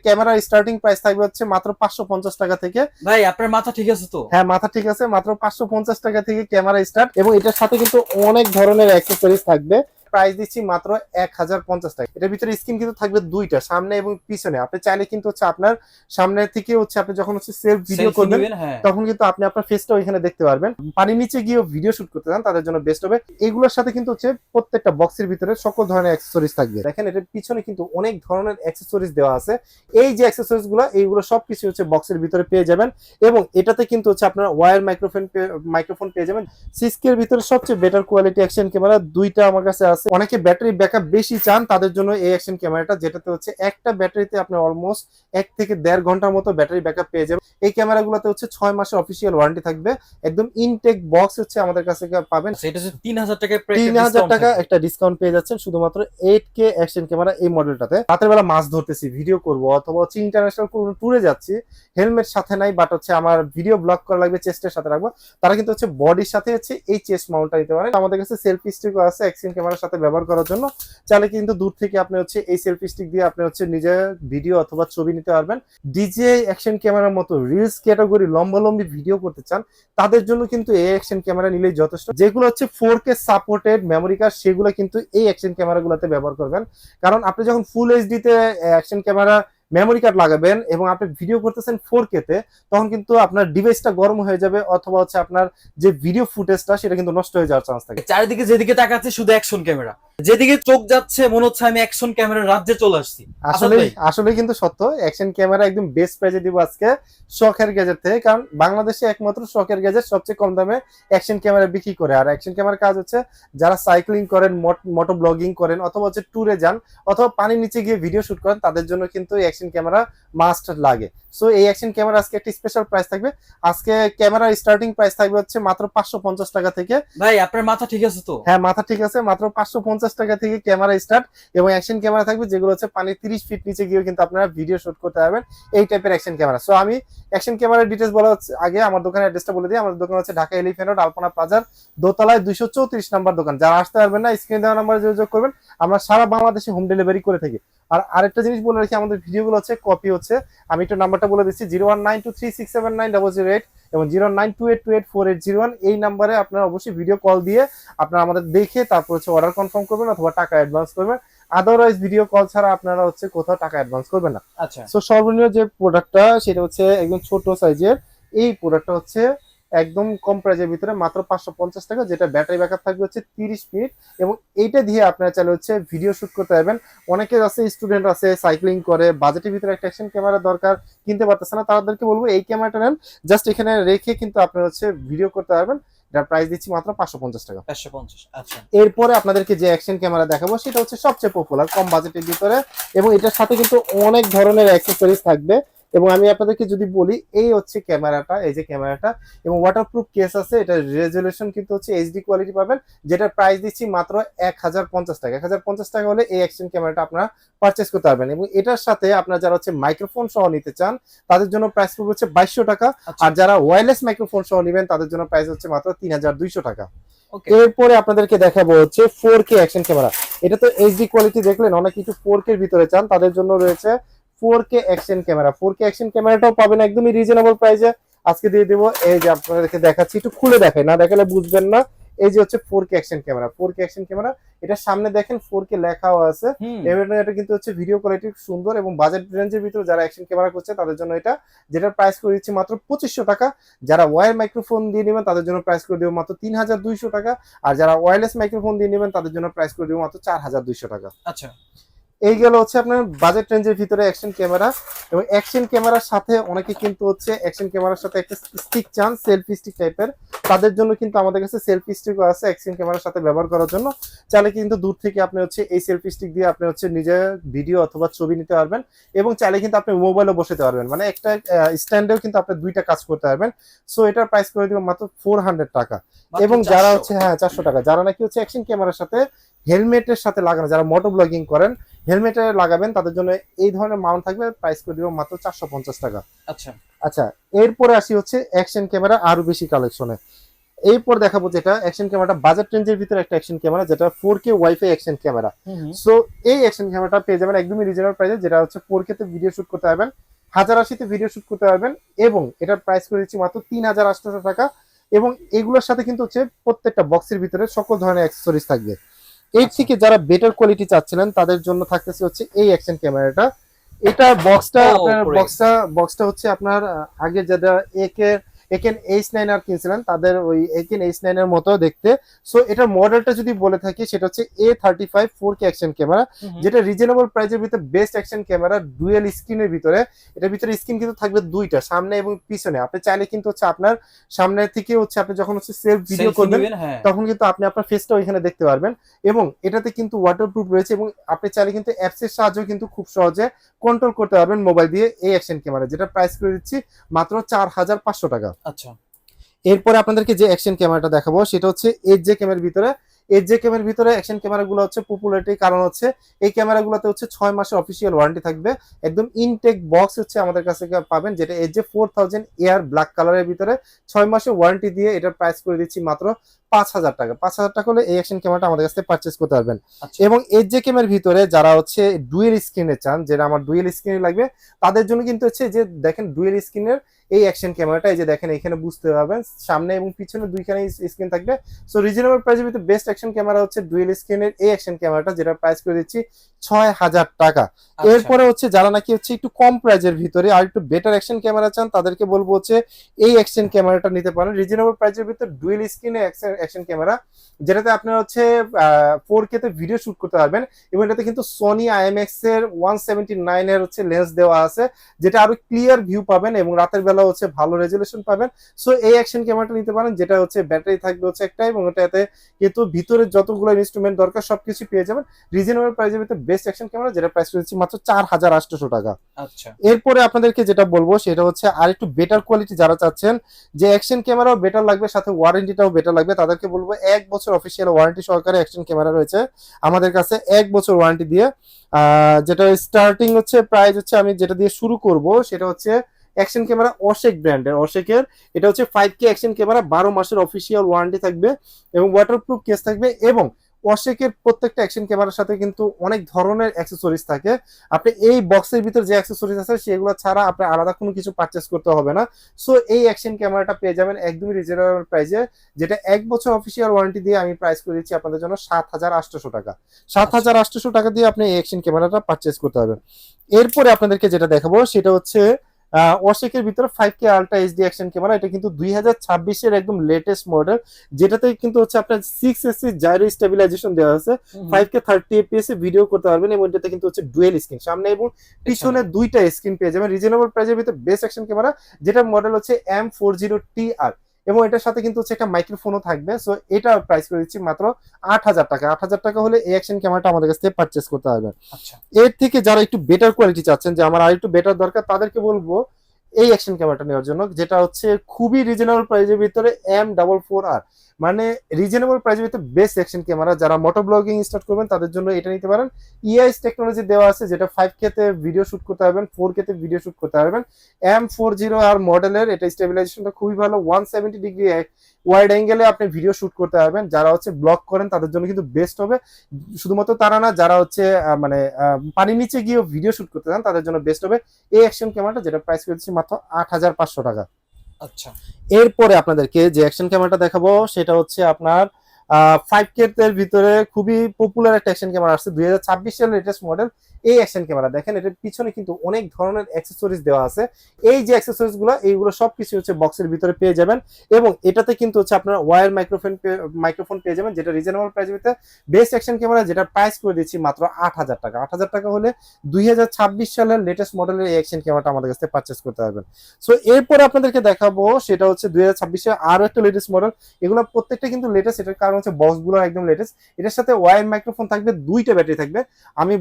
Camera starting price থাকবে হচ্ছে মাত্র 550 টাকা থেকে। ভাই আপনার মাথা ঠিক আছে তো? হ্যাঁ, মাথা ঠিক আছে। মাত্র 550 টাকা থেকে ক্যামেরা স্টার্ট, এবং এটার সাথে কিন্তু অনেক ধরনের অ্যাক্সেসরিজ থাকবে। প্রাইস দিচ্ছি মাত্র 1050 টাকা। এটার ভিতরে স্ক্রিন কিন্তু থাকবে দুইটা, সামনে এবং পিছনে। আপনি চাইলে কিন্তু হচ্ছে আপনার সামনে থেকে হচ্ছে আপনি যখন হচ্ছে সেলফ ভিডিও সেলফি করবেন নেবেন, হ্যাঁ। তখন কিন্তু আপনি আপনার ফেসটা ওইখানে দেখতে পারবেন। পানির নিচে গিয়ে ভিডিও শুট করতে চান তাদের জন্য বেস্ট হবে। এগুলোর সাথে কিন্তু হচ্ছে প্রত্যেকটা বক্সের ভিতরে সকল ধরনের অ্যাক্সেসরিজ থাকবে। দেখেন এটার পিছনে কিন্তু অনেক ধরনের অ্যাক্সেসরিজ দেওয়া আছে। এই যে অ্যাক্সেসরিজ গুলো, এইগুলো সবকিছু হচ্ছে বক্সের ভিতরে পেয়ে যাবেন, এবং এটাতে কিন্তু হচ্ছে আপনারা ওয়্যার মাইক্রোফোন পেয়ে যাবেন। সিস্কের ভিতরে সবচেয়ে বেটার কোয়ালিটি অ্যাকশন ক্যামেরা দুইটা আমার কাছে আছে। অনেকে ব্যাটারি ব্যাকআপ বেশি চান তাদের জন্য এই অ্যাকশন ক্যামেরাটা, যেটাতে হচ্ছে একটা ব্যাটারিতে আপনি অলমোস্ট 1 থেকে 1.5 ঘন্টার মতো ব্যাটারি ব্যাকআপ পেয়ে যাবেন। এই ক্যামেরাগুলোতে হচ্ছে 6 মাসের অফিসিয়াল ওয়ারেন্টি থাকবে। একদম ইনটেক বক্স হচ্ছে আমাদের কাছে পাবেন। আচ্ছা, এটা হচ্ছে 3000 টাকায় 3000 টাকা একটা ডিসকাউন্ট পেয়ে যাচ্ছেন শুধুমাত্র 8K অ্যাকশন ক্যামেরা এই মডেলটাতে। রাতের বেলা মাছ ধরতেছি, ভিডিও করব, অথবা হচ্ছে ইন্টারন্যাশনাল কোনো ট্যুরে যাচ্ছি, হেলমেট সাথে নাই, বাট হচ্ছে আমার ভিডিও ব্লগ করা লাগবে, চেস্টের সাথে রাখবো, তারা কিন্তু হচ্ছে বডির সাথে হচ্ছে এই চেস্ট মাউন্টটা নিতে পারে। আমাদের কাছে সেলফি স্টিকও আছে অ্যাকশন ক্যামেরার সাথে ব্যবহার করার জন্য। চাইলে কিন্তু দূর থেকে আপনি হচ্ছে এই সেলফি স্টিক দিয়ে আপনি হচ্ছে নিজে ভিডিও অথবা ছবি নিতে পারবেন। ডিজে অ্যাকশন ক্যামেরার মতো রিলস ক্যাটাগরি লম্বালম্বি ভিডিও করতে চান তাদের জন্য কিন্তু এই অ্যাকশন ক্যামেরা নিলেই যথেষ্ট। যেগুলো হচ্ছে 4K সাপোর্টেড মেমোরি কার্ড, সেগুলো কিন্তু এই অ্যাকশন ক্যামেরাগুলোতে ব্যবহার করবেন। কারণ আপনি যখন ফুল এইচডি তে অ্যাকশন ক্যামেরা মেমোরি কার্ড লাগাবেন এবং আপনি ভিডিও করতেছেন 4K তে, তখন কিন্তু আপনার ডিভাইসটা গরম হয়ে যাবে, অথবা হচ্ছে আপনার যে ভিডিও ফুটেজটা সেটা কিন্তু নষ্ট হয়ে যাওয়ার চান্স থাকে। চারিদিকে যেদিকে তাকাচ্ছে শুধু অ্যাকশন ক্যামেরা, যেদিকে চোখ যাচ্ছে মনে হচ্ছে আমি অ্যাকশন ক্যামেরার রাজ্যে চলে আসছি। আসলে আসলে কিন্তু সত্য, অ্যাকশন ক্যামেরা একদম বেস্ট প্রাইসে দিব আজকে শখের গ্যাজেট থেকে। কারণ বাংলাদেশে একমাত্র শখের গ্যাজেট সবচেয়ে কম দামে অ্যাকশন ক্যামেরা বিক্রি করে। আর অ্যাকশন ক্যামেরার কাজ হচ্ছে যারা সাইক্লিং করেন, মোটো ব্লগিং করেন, অথবা হচ্ছে ট্যুরে যান, অথবা পানির নিচে গিয়ে ভিডিও শুট করেন, তাদের জন্য কিন্তু এই অ্যাকশন ক্যামেরা মাস্ট লাগে। সো এই অ্যাকশন ক্যামেরা আজকে একটা স্পেশাল প্রাইস থাকবে। আজকে ক্যামেরার স্টার্টিং প্রাইস থাকবে হচ্ছে মাত্র 550 টাকা থেকে। ভাই আপনার মাথা ঠিক আছে তো? হ্যাঁ, মাথা ঠিক আছে। মাত্র 550 টাকা থেকে ক্যামেরা স্টার্ট, এবং অ্যাকশন ক্যামেরা থাকবে যেগুলো হচ্ছে পানির 30 ফিট নিচে গিয়েও কিন্তু আপনারা ভিডিও শুট করতে পারবেন এই টাইপের অ্যাকশন ক্যামেরা। সো আমি অ্যাকশন ক্যামেরার ডিটেলস বলা হচ্ছে আগে আমার দোকানের অ্যাড্রেসটা বলে দিই। আমাদের দোকান হচ্ছে ঢাকা এলিফ্যান্ট রোড, আলপনা প্লাজার দোতলায় 234 নাম্বার দোকান। যারা আসতে পারবেন না স্ক্রিনে দেওয়া নাম্বারে যোগাযোগ করবেন, আমরা সারা বাংলাদেশে হোম ডেলিভারি করে থাকি। আর আরেকটা জিনিস বলে রাখি, আমাদের ভিডিওগুলো হচ্ছে কপি হচ্ছে, আমি একটু নাম্বারটা বলে দিচ্ছি, 0192367900 এবং 0928284801। এই নাম্বারে আপনারা অবশ্যই ভিডিও কল দিয়ে আপনারা আমাদের দেখে তারপর হচ্ছে অর্ডার কনফার্ম করবেন অথবা টাকা অ্যাডভান্স করবেন। আদারওয়াইজ ভিডিও কল ছাড়া আপনারা হচ্ছে কোথাও টাকা অ্যাডভান্স করবেন না। আচ্ছা, সো সর্বনিম্ন যে প্রোডাক্টটা সেটা হচ্ছে একদম ছোট সাইজের। এই প্রোডাক্টটা হচ্ছে একদম কম প্রাইজের ভিতরে মাত্র 550 টাকা, যেটা ব্যাটারি ব্যাকআপ থাকবে হচ্ছে 30 মিনিট, এবং এইটা দিয়ে আপনারা চাইলে হচ্ছে ভিডিও শুট করতে পারবেন। অনেকে আছে, স্টুডেন্ট আছে, সাইক্লিং করে, বাজেটের ভিতরে একটা অ্যাকশন ক্যামেরা দরকার, কিনতে পারতেছে না, তাদেরকে বলবো এই ক্যামেরাটা নেন, জাস্ট এখানে রেখে কিন্তু আপনারা হচ্ছে ভিডিও করতে পারবেন। যার প্রাইস দিচ্ছি মাত্র 550 টাকা। 550। আচ্ছা, এরপরে আপনাদেরকে যে অ্যাকশন ক্যামেরা দেখাবো সেটা হচ্ছে সবচেয়ে পপুলার কম বাজেটের ভিতরে, এবং এটার সাথে কিন্তু অনেক ধরনের অ্যাক্সেসরিজ থাকবে। এবং আমি আপনাদেরকে যদি বলি, এই হচ্ছে ক্যামেরাটা, এই যে ক্যামেরাটা, এবং ওয়াটারপ্রুফ কেস আছে, এটা রেজলিউশন কিন্তু হচ্ছে এইচডি কোয়ালিটি পাবেন, যেটার প্রাইস দিচ্ছি মাত্র 1050 টাকা। 1050 টাকা হলে এই অ্যাকশন ক্যামেরাটা আপনারা পারচেস করতে পারবেন। এবং এটার সাথে আপনারা যারা হচ্ছে মাইক্রোফোন সহ নিতে চান তাদের জন্য প্রাইস পড়বে হচ্ছে 2200 টাকা, আর যারা ওয়্যারলেস মাইক্রোফোন সহ নেবেন তাদের জন্য প্রাইস হচ্ছে মাত্র 3200 টাকা। এরপরে আপনাদেরকে দেখাবো হচ্ছে 4K অ্যাকশন ক্যামেরা। এটা তো এইচডি কোয়ালিটি দেখলেন, অনেকে একটু 4K এর ভিতরে চান তাদের জন্য রয়েছে 4K action camera. 4K action ক্যামেরাটাও পাবেন একদমই রিজনেবল প্রাইসে। আজকে দিয়ে দেবো, এই যে আপনাদেরকে দেখাচ্ছি, একটু খুলে দেখাই, না দেখালে বুঝবেন না। এই যে হচ্ছে 4K action camera. 4K action camera, এটা সামনে দেখেন 4K লেখাও আছে, এবং এটা কিন্তু হচ্ছে ভিডিও কোয়ালিটি সুন্দর, এবং বাজেট রেঞ্জের ভিতরে যারা অ্যাকশন ক্যামেরা করছে তাদের জন্য এটা, যেটার প্রাইস করে দিচ্ছি মাত্র 2500 টাকা। যারা ওয়্যার মাইক্রোফোন দিয়ে নেবেন তাদের জন্য প্রাইস করে দেবো মাত্র 3200 টাকা, আর যারা ওয়্যারলেস মাইক্রোফোন দিয়ে নেবেন তাদের জন্য প্রাইস করে দেবো মাত্র 4200 টাকা। আচ্ছা, এই গেল হচ্ছে আপনার বাজেট রেঞ্জের ভিতরে অ্যাকশন ক্যামেরা। এবং অ্যাকশন ক্যামেরার সাথে অনেকে কিন্তু হচ্ছে অ্যাকশন ক্যামেরার সাথে একটা স্টিক চান, সেলফি স্টিক টাইপের, তাদের জন্য কিন্তু আমাদের কাছে সেলফি স্টিকও আছে অ্যাকশন ক্যামেরার সাথে ব্যবহার করার জন্য। চাইলে কিন্তু দূর থেকে আপনি হচ্ছে এই সেলফি স্টিক দিয়ে আপনি হচ্ছে নিজে ভিডিও অথবা ছবি নিতে পারবেন, এবং চাইলে কিন্তু আপনি মোবাইলও বসাতে পারবেন, মানে একটা স্ট্যান্ডেও কিন্তু আপনি দুইটা কাজ করতে পারবেন। সো এটার প্রাইস করে দিব মাত্র 400 টাকা। এবং যারা হচ্ছে 400 টাকা, যারা নাকি হচ্ছে অ্যাকশন ক্যামেরার সাথে হেলমেটের সাথে লাগানো, যারা মোটো ব্লগিং করেন হেলমেটে লাগাবেন তাদের জন্য এই ধরনের মাউন্ট থাকবে, প্রাইস করে দিব মাত্র 450 টাকা। আচ্ছা, আচ্ছা, এরপরে আসি হচ্ছে অ্যাকশন ক্যামেরা আরো বেশি কালেকশনে। এরপর দেখাবো যেটা অ্যাকশন ক্যামেরাটা বাজেট রেঞ্জের ভিতরে একটা অ্যাকশন ক্যামেরা, যেটা 4K wifi action camera. So এই অ্যাকশন ক্যামেরাটা পেয়ে যাবেন একদমই রিজনেবল প্রাইসে, যেটা হচ্ছে 4K তে ভিডিও শুট করতে পারবেন, 1080 তে ভিডিও শুট করতে পারবেন, এবং এটার প্রাইস করে দিচ্ছি মাত্র 3800 টাকা। এবং এগুলোর সাথে কিন্তু হচ্ছে প্রত্যেকটা বক্সের ভিতরে সকল ধরনের অ্যাক্সেসরিজ থাকবে। এর আচ্ছা। থেকে যারা বেটার কোয়ালিটি চাচ্ছিলেন তাদের জন্য থাকতেছে হচ্ছে এই অ্যাকশন ক্যামেরাটা। এটা বক্সটা ও, আপনার great. বক্সটা হচ্ছে আপনার আগে যারা একেন H9 আর কিনছিলেন তাদের ওই একেন H9 এর মতো দেখতে। সো এটার মডেলটা যদি বলে থাকি সেটা হচ্ছে A35 4K অ্যাকশন ক্যামেরা, যেটা রিজনেবল প্রাইসের ভিতরে বেস্ট অ্যাকশন ক্যামেরা, ডুয়েল স্ক্রিনের ভিতরে। এটার ভিতরে স্ক্রিন কিন্তু থাকবে দুইটা, সামনে এবং পিছনে। আপনি চাইলে কিন্তু হচ্ছে আপনার সামনে থেকে হচ্ছে আপনি যখন হচ্ছে সেলফ ভিডিও করবেন তখন কিন্তু আপনি আপনার ফেসটা ওইখানে দেখতে পারবেন। এবং এটাতে কিন্তু ওয়াটারপ্রুফ রয়েছে, এবং আপনি চাইলে কিন্তু অ্যাপস এর সাহায্যে কিন্তু খুব সহজে কন্ট্রোল করতে পারবেন মোবাইল দিয়ে এই অ্যাকশন ক্যামেরা, যেটা প্রাইস করে দিচ্ছি মাত্র 4500 টাকা। আচ্ছা। এরপরে আপনাদেরকে যে অ্যাকশন ক্যামেরাটা দেখাবো সেটা হচ্ছে এইচজে ক্যামেরার ভিতরে। এইচজে ক্যামেরার ভিতরে অ্যাকশন ক্যামেরাগুলো হচ্ছে পপুলারিটি, কারণ হচ্ছে এই ক্যামেরাগুলোতে হচ্ছে 6 মাসের অফিসিয়াল ওয়ারেন্টি থাকবে। একদম ইনটেক বক্স হচ্ছে আমাদের কাছে পাবেন, যেটা এইচজে 4000 এয়ার ব্ল্যাক কালারের ভিতরে 6 মাসের ওয়ারেন্টি দিয়ে এটার প্রাইস করে দিচ্ছি মাত্র 5000 টাকা। 5000 টাকা হলে এই অ্যাকশন ক্যামেরাটা আমাদের কাছে পারচেস করতে পারবেন। আচ্ছা। এবং এইচজে ক্যামেরার ভিতরে যারা হচ্ছে ডুয়েল স্ক্রিনে চান, যেটা আমার ডুয়েল স্ক্রিনে লাগবে, তাদের জন্য কিন্তু হচ্ছে যে দেখেন ডুয়েল স্ক্রিনের এই অ্যাকশন ক্যামেরাটা, এই যে দেখেন এখানে বুঝতে পারবেন সামনে এবং পিছনে দুইখানে স্ক্রিন থাকবে। সো রিজনেবল প্রাইসের ভিতরে বেস্ট অ্যাকশন ক্যামেরা হচ্ছে ডুয়েল স্ক্রিনের এই অ্যাকশন ক্যামেরাটা, যেটা প্রাইস করে দিচ্ছি 6000 টাকা। এরপরে হচ্ছে যারা নাকি হচ্ছে একটু কম প্রাইজের ভিতরে আর একটু বেটার অ্যাকশন ক্যামেরা চান তাদেরকে বলবো হচ্ছে এই অ্যাকশন ক্যামেরাটা নিতে পারেন। রিজনেবল প্রাইসের ভিতরে ডুয়েল স্ক্রিনে অ্যাকশন ক্যামেরা, যেটাতে আপনারা হচ্ছে 4K তে ভিডিও শুট করতে পারবেন। এবং এটাতে কিন্তু সোনি IMX এর 179 এর হচ্ছে লেন্স দেওয়া আছে, যেটা আরো ক্লিয়ার ভিউ পাবেন এবং রাতের বেলা হচ্ছে ভালো রেজুলেশন পাবেন। সো এই অ্যাকশন ক্যামেরাটা নিতে পারেন, যেটা হচ্ছে ব্যাটারি থাকবে হচ্ছে একটা, এবং এটাতে কিন্তু ভিতরে যতগুলো ইনস্ট্রুমেন্ট দরকার সবকিছু পেয়ে যাবেন। রিজনেবল প্রাইসের ভিতরে বেস্ট অ্যাকশন ক্যামেরা, যেটা প্রাইস রয়েছে মাত্র 4800 টাকা। আচ্ছা। এরপরে আপনাদেরকে যেটা বলবো সেটা হচ্ছে আর একটু বেটার কোয়ালিটি যারা চাচ্ছেন, যে অ্যাকশন ক্যামেরাও বেটার লাগবে সাথে ওয়ারেন্টিটাও বেটার লাগবে, তাদেরকে বলবো 1 বছর অফিসিয়াল ওয়ারেন্টি সহকারে অ্যাকশন ক্যামেরা রয়েছে আমাদের কাছে 1 বছর ওয়ারেন্টি দিয়ে। যেটা স্টার্টিং হচ্ছে প্রাইস হচ্ছে আমি যেটা দিয়ে শুরু করব সেটা হচ্ছে অ্যাকশন ক্যামেরা অশেক ব্র্যান্ডের, অশেকের। এটা হচ্ছে 5K অ্যাকশন ক্যামেরা, 12 মাসের অফিসিয়াল ওয়ারেন্টি থাকবে এবং ওয়াটারপ্রুফ কেস থাকবে। এবং অশেকের প্রত্যেকটা অ্যাকশন ক্যামেরার সাথে কিন্তু অনেক ধরনের অ্যাক্সেসরিজ থাকে। আপনি এই বক্সের ভিতরে যে অ্যাক্সেসরিজ আছে সেগুলো ছাড়া আপনি আলাদা কোনো কিছু পারচেস করতে হবে না। সো এই অ্যাকশন ক্যামেরাটা পেয়ে যাবেন একদমই রিজনেবল প্রাইসে, যেটা 1 বছর অফিসিয়াল ওয়ারেন্টি দিয়ে আমি প্রাইস করে দিচ্ছি আপনাদের জন্য 7800 টাকা। 7800 টাকা দিয়ে আপনি এই অ্যাকশন ক্যামেরাটা পারচেস করতে পারবেন। এরপরে আপনাদেরকে যেটা দেখাবো সেটা হচ্ছে ওয়াশেকের ভিতরে 5K ultra HD action camera. এটা কিন্তু 2026 এর একদম লেটেস্ট মডেল, যেটাতে কিন্তু হচ্ছে আপনার 6 জাইরো স্টেবিলাইজেশন দেওয়া আছে। 5K 30 fps এ ভিডিও করতে পারবেন, এবং এটাতে কিন্তু হচ্ছে ডুয়েল স্ক্রিন, সামনে এবং পিছনে দুইটা স্ক্রিন পেয়ে যাবেন। রিজনেবল প্রাইসের ভিতরে বেস্ট অ্যাকশন ক্যামেরা, যেটার মডেল হচ্ছে M40TR, এবং এটার সাথে কিন্তু হচ্ছে একটা মাইক্রোফোনও থাকবে। সো এটা প্রাইস করে দিচ্ছি মাত্র 8000 টাকা। 8000 টাকা হলে এই অ্যাকশন ক্যামেরাটা আমাদের কাছ থেকে পারচেস করতে পারবেন। আচ্ছা। এর থেকে যারা একটু বেটার কোয়ালিটি চাচ্ছেন, যে আমার আর একটু বেটার দরকার, তাদেরকে বলবো এই অ্যাকশন ক্যামেরাটা নেওয়ার জন্য, যেটা হচ্ছে খুবই রিজনেবল প্রাইসের ভিতরে M44R, মানে রিজনেবল প্রাইসের ভিতরে বেস্ট অ্যাকশন ক্যামেরা। যারা মোটো ব্লগিং স্টার্ট করবেন তাদের জন্য এটা নিতে পারেন। ইআইএস টেকনোলজি দেওয়া আছে, যেটা 5K তে ভিডিও শুট করতে পারবেন, 4K তে ভিডিও শুট করতে পারবেন। M40R মডেলের এটা স্টেবিলাইজেশনটা খুবই ভালো, 170 ডিগ্রি ওয়াইড অ্যাঙ্গেলে আপনি ভিডিও শুট করতে পারবেন। যারা হচ্ছে ব্লগ করেন তাদের জন্য কিন্তু বেস্ট হবে। শুধুমাত্র তারা না, যারা হচ্ছে মানে পানির নিচে গিয়ে ভিডিও শুট করতে চান তাদের জন্য বেস্ট হবে এই অ্যাকশন ক্যামেরাটা, যেটা প্রাইস করেছি মাত্র 8500 টাকা। আচ্ছা। এরপরে আপনাদেরকে যে অ্যাকশন ক্যামেরাটা দেখাবো সেটা হচ্ছে আপনার 5K এর ভিতরে খুবই পপুলার একটা অ্যাকশন ক্যামেরা আসছে, 2026 সালের লেটেস্ট মডেল এই অ্যাকশন ক্যামেরা। দেখেন এটার পিছনে কিন্তু অনেক ধরনের অ্যাক্সেসরিজ দেওয়া আছে। এই যে অ্যাক্সেসরিজ গুলো, এইগুলো সবকিছু হচ্ছে বক্সের ভিতরে পেয়ে যাবেন। এবং এটাতে কিন্তু হচ্ছে আপনার ওয়্যার মাইক্রোফোন পেয়ে যাবেন, যেটা রিজনেবল প্রাইসের ভিতরে বেস্ট অ্যাকশন ক্যামেরা, যেটা প্রাইস করে দিচ্ছি মাত্র 8000 টাকা। 8000 টাকা হলে 2026 সালের লেটেস্ট মডেলের এই অ্যাকশন ক্যামেরাটা আমাদের কাছ থেকে পারচেস করতে পারবেন। সো এরপরে আপনাদেরকে দেখাবো সেটা হচ্ছে 2026 এর আরো একটা লেটেস্ট মডেল। এগুলো প্রত্যেকটা কিন্তু লেটেস্ট, এটার কারণ হচ্ছে বক্সগুলো একদম লেটেস্ট। এটার সাথে ওয়্যার মাইক্রোফোন থাকবে, দুইটা ব্যাটারি থাকবে। আমি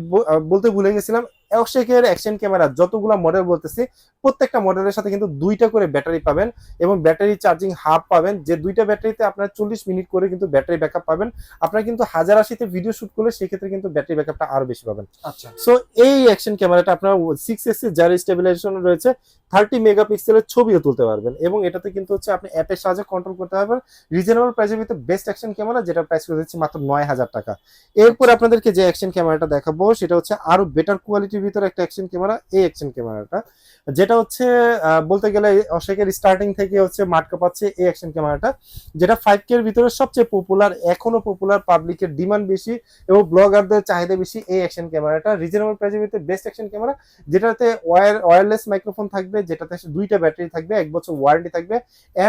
বলতে ভুলে গেছিলাম, ওশেকের অ্যাকশন ক্যামেরা যতগুলো মডেল বলতেছি প্রত্যেকটা মডেলের সাথে কিন্তু দুইটা করে ব্যাটারি পাবেন এবং ব্যাটারি চার্জিং হাব পাবেন, যে দুইটা ব্যাটারিতে আপনার 40 মিনিট করে কিন্তু ব্যাটারি ব্যাকআপ পাবেন। আপনারা কিন্তু 1080 ভিডিও শুট করলে সেক্ষেত্রে কিন্তু ব্যাটারি ব্যাকআপটা আরো বেশি পাবেন। আচ্ছা সো এই অ্যাকশন ক্যামেরাটা আপনার 6S যার স্টেবিলাইজেশন রয়েছে, 30 মেগাপিক্সেলের ছবিও তুলতে পারবেন এবং এটাতে কিন্তু হচ্ছে আপনি অ্যাপের সাহায্যে কন্ট্রোল করতে পারবেন। রিজনেবল প্রাইসের ভিতরে বেস্ট অ্যাকশন ক্যামেরা, যেটা প্রাইস করে দিচ্ছি মাত্র 9000 টাকা। এরপর আপনাদেরকে যে অ্যাকশন ক্যামেরাটা দেখাবো সেটা হচ্ছে আরো বেটার কোয়ালিটির ভিতরে একটা অ্যাকশন ক্যামেরা। এই অ্যাকশন ক্যামেরাটা যেটা হচ্ছে বলতে গেলে অশেকের স্টার্টিং থেকে হচ্ছে মাঠ কাঁপাচ্ছে এই অ্যাকশন ক্যামেরাটা, যেটা 5K এর ভিতরে সবচেয়ে পপুলার, এখনো পপুলার, পাবলিকের ডিমান্ড বেশি এবং ব্লগারদের চাহিদা বেশি। এই অ্যাকশন ক্যামেরাটা রিজনেবল প্রাইসের ভিতরে বেস্ট অ্যাকশন ক্যামেরা, যেটাতে ওয়্যারলেস মাইক্রোফোন থাকবে, যেটাতে দুইটা ব্যাটারি থাকবে, 1 বছর ওয়ারেন্টি থাকবে।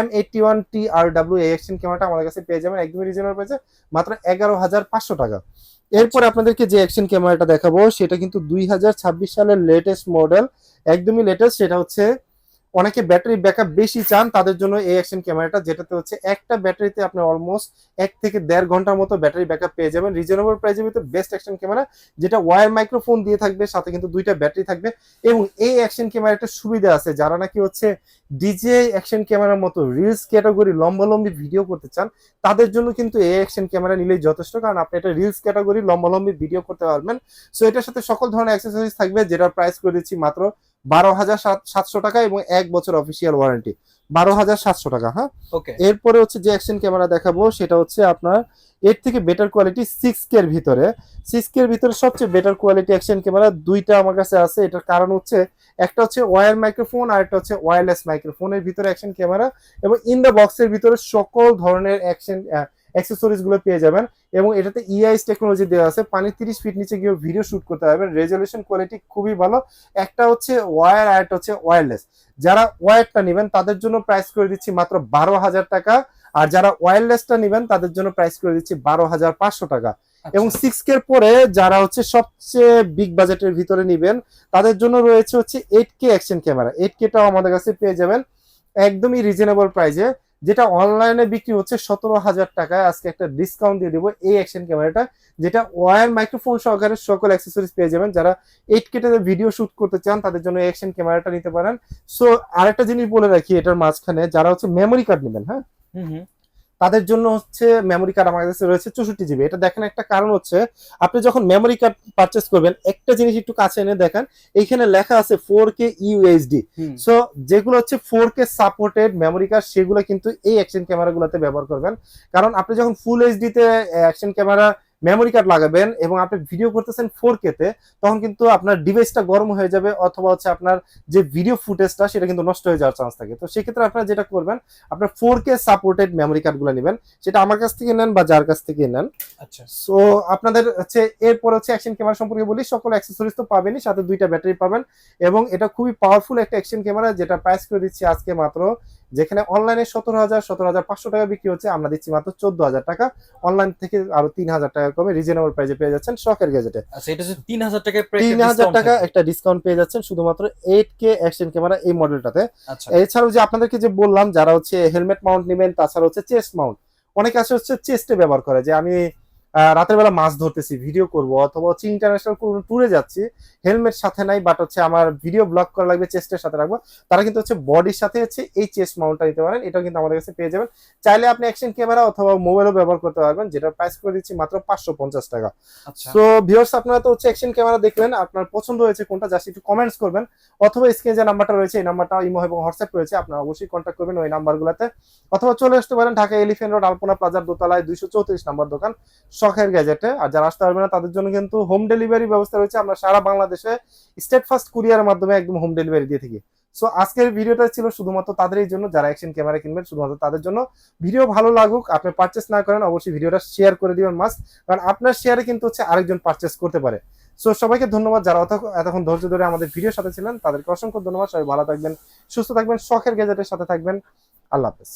M81TRW এই অ্যাকশন ক্যামেরাটা আমাদের কাছে পেয়ে যাবেন একদমই রিজনেবল প্রাইসে মাত্র 11,500 টাকা। এরপর আপনাদেরকে যে অ্যাকশন ক্যামেরাটা দেখাবো সেটা কিন্তু 2026 সালের লেটেস্ট মডেল, একদমই লেটেস্ট। সেটা হচ্ছে অনেকে ব্যাটারি ব্যাকআপ বেশি চান তাদের জন্য এই অ্যাকশন ক্যামেরাটা, যেটাতে হচ্ছে একটা ব্যাটারিতে আপনি অলমোস্ট 1 থেকে 1.5 ঘন্টার মতো ব্যাটারি ব্যাকআপ পেয়ে যাবেন। রিজনেবল প্রাইসের ভিতরে বেস্ট অ্যাকশন ক্যামেরা, যেটা ওয়্যার মাইক্রোফোন দিয়ে থাকবে, সাথে কিন্তু দুইটা ব্যাটারি থাকবে। এবং এই অ্যাকশন ক্যামেরাটা সুবিধা আছে যারা নাকি হচ্ছে ডিজে অ্যাকশন ক্যামেরার মতো রিলস ক্যাটাগরি লম্বালম্বি ভিডিও করতে চান, তাদের জন্য কিন্তু এই অ্যাকশন ক্যামেরা নিলেই যথেষ্ট, কারণ আপনি এটা রিলস ক্যাটাগরি লম্বালম্বি ভিডিও করতে পারবেন। সো এটার সাথে সকল ধরনের অ্যাক্সেসরিজ থাকবে, যেটার প্রাইস করে দিচ্ছি মাত্র 12,700 টাকা এবং 1 বছর অফিসিয়াল ওয়ারেন্টি, 12,700 টাকা। হ্যাঁ, ওকে এরপরে হচ্ছে যে অ্যাকশন ক্যামেরা দেখাবো সেটা হচ্ছে আপনার এর থেকে বেটার কোয়ালিটি 6K এর ভিতরে। 6K এর ভিতরে সবচেয়ে বেটার কোয়ালিটি অ্যাকশন ক্যামেরা দুইটা আমার কাছে আছে। এটার কারণ হচ্ছে একটা হচ্ছে ওয়্যার মাইক্রোফোন আর একটা হচ্ছে ওয়্যারলেস মাইক্রোফোনের ভিতরে অ্যাকশন ক্যামেরা, এবং ইন দ্য বক্সের ভিতরে সকল ধরনের অ্যাকশন অ্যাক্সেসরিজ গুলো পেয়ে যাবেন। এবং এটাতে ইআইএস টেকনোলজি দেওয়া আছে, পানি 30 ফিট নিচে গিয়ে ভিডিও শুট করতে পারবেন। রেজলিউশন কোয়ালিটি খুবই ভালো। একটা হচ্ছে ওয়্যার আর একটা হচ্ছে ওয়্যারলেস। যারা ওয়্যারটা নেবেন তাদের জন্য প্রাইস করে দিচ্ছি মাত্র 12,000 টাকা, আর যারা ওয়্যারলেসটা নেবেন তাদের জন্য প্রাইস করে দিচ্ছি 12,500 টাকা। এবং 6K এর পরে যারা হচ্ছে সবচেয়ে বিগ বাজেটের ভিতরে নেবেন তাদের জন্য রয়েছে হচ্ছে 8K অ্যাকশন ক্যামেরা। 8Kটাও আমাদের কাছে পেয়ে যাবেন একদমই রিজনেবল প্রাইসে, যেটা অনলাইনে বিক্রি হচ্ছে 17,000 টাকায়। আজকে একটা ডিসকাউন্ট দিয়ে দেবো এই অ্যাকশন ক্যামেরাটা, যেটা ওয়্যার মাইক্রোফোন সহকারে সকল অ্যাক্সেসরিজ পেয়ে যাবেন। যারা 8Kতে ভিডিও শুট করতে চান তাদের জন্য এই অ্যাকশন ক্যামেরাটা নিতে পারেন। সো আরেকটা জিনিস বলে রাখি এটার মাঝখানে, যারা হচ্ছে মেমোরি কার্ড নেবেন, হ্যাঁ, তাদের জন্য হচ্ছে মেমোরি কার্ড আমার কাছে রয়েছে 64 জিবি। এটা দেখেন একটা কারণ হচ্ছে আপনি যখন মেমোরি কার্ড পারচেস করবেন, একটা জিনিস একটু কাছে এনে দেখেন, এইখানে লেখা আছে 4K UHD। সো যেগুলো হচ্ছে 4K সাপোর্টেড মেমোরি কার্ড সেগুলো কিন্তু এই অ্যাকশন ক্যামেরাগুলোতে ব্যবহার করবেন, কারণ আপনি যখন ফুল এইচডি তে অ্যাকশন ক্যামেরা মেমোরি কার্ড লাগাবেন এবং আপনি ভিডিও করতেছেন 4K তে, তখন কিন্তু আপনার ডিভাইসটা গরম হয়ে যাবে, অথবা হচ্ছে আপনার যে ভিডিও ফুটেজটা সেটা কিন্তু নষ্ট হয়ে যাওয়ার চান্স থাকে। তো সেক্ষেত্রে আপনারা যেটা করবেন, আপনার 4K সাপোর্টেড মেমোরি কার্ডগুলো নেবেন, সেটা আমার কাছ থেকে নেন বা যার কাছ থেকে নেন। আচ্ছা সো আপনাদের হচ্ছে এরপর হচ্ছে অ্যাকশন ক্যামেরা সম্পর্কে বলি। সকল অ্যাক্সেসরিজ তো পাবেনই, সাথে দুইটা ব্যাটারি পাবেন এবং এটা খুবই পাওয়ারফুল একটা অ্যাকশন ক্যামেরা, যেটা প্রাইস করে দিচ্ছি আজকে মাত্র, যেখানে অনলাইনে 17,500 টাকা বিক্রি হচ্ছে, আমরা দিচ্ছি মাত্র 14,000 টাকা। অনলাইন থেকে আরো 3,000 টাকা কমে রিজনেবল প্রাইসে পেয়ে যাচ্ছেন শখের গ্যাজেটে। আচ্ছা, এটা হচ্ছে 3,000 টাকায় 3,000 টাকা একটা ডিসকাউন্ট পেয়ে যাচ্ছেন শুধুমাত্র 8K অ্যাকশন ক্যামেরা এই মডেলটাতে। আচ্ছা এছাড়াও যে আপনাদেরকে যে বললাম যারা হচ্ছে হেলমেট মাউন্ট নেবেন, তাছাড়া হচ্ছে চেস্ট মাউন্ট, অনেকে আছে হচ্ছে চেস্টে ব্যবহার করে, যে আমি রাতের বেলা মাছ ধরতেছি, ভিডিও করব, অথবা হচ্ছে ইন্টারন্যাশনাল কোনো ট্যুরে যাচ্ছি, হেলমেট সাথে নাই, বাট হচ্ছে আমার ভিডিও ব্লগ করা লাগবে, চেস্টের সাথে রাখবো, তারা কিন্তু হচ্ছে বডির সাথে হচ্ছে এই চেস্ট মাউন্টটা নিতে পারেন। এটাও কিন্তু আমাদের কাছে পেয়ে যাবেন। চাইলে আপনি অ্যাকশন ক্যামেরা অথবা মোবাইলও ব্যবহার করতে পারবেন, যেটা প্রাইস করে দিচ্ছি মাত্র 550 টাকা। আচ্ছা সো ভিউয়ার্স, আপনারা তো হচ্ছে অ্যাকশন ক্যামেরা দেখলেন, আপনার পছন্দ হয়েছে কোনটা জাস্ট একটু কমেন্টস করবেন, অথবা স্ক্রিনে যে নাম্বারটা রয়েছে এই নাম্বারটা ইমো এবং হোয়াটসঅ্যাপ রয়েছে, আপনারা অবশ্যই কন্ট্যাক্ট করবেন ওই নাম্বারগুলোতে, অথবা চলে আসতে পারেন ঢাকা এলিফ্যান্ট রোড আলপনা প্লাজার দোতলায় 234 নম্বর দোকান শখের গ্যাজেটে। আর যারা আসতে পারবে না তাদের জন্য কিন্তু হোম ডেলিভারি ব্যবস্থা রয়েছে, আমরা সারা বাংলাদেশে স্টেট ফার্স্ট কুরিয়ারের মাধ্যমে একদম হোম ডেলিভারি দিয়ে থাকি। সো আজকের ভিডিওটা ছিল শুধুমাত্র তাদেরই জন্য যারা অ্যাকশন ক্যামেরা কিনবেন, শুধুমাত্র তাদের জন্য। ভিডিও ভালো লাগুক, আপনি পারচেস না করেন অবশ্যই ভিডিওটা শেয়ার করে দিবেন মাস্ট, কারণ আপনার শেয়ারে কিন্তু হচ্ছে আরেকজন পারচেস করতে পারে। সো সবাইকে ধন্যবাদ যারা এতক্ষণ ধৈর্য ধরে আমাদের ভিডিওর সাথে ছিলেন, তাদেরকে অসংখ্য ধন্যবাদ। সবাই ভালো থাকবেন, সুস্থ থাকবেন, শখের গ্যাজেটের সাথে থাকবেন। আল্লাহ হাফেজ।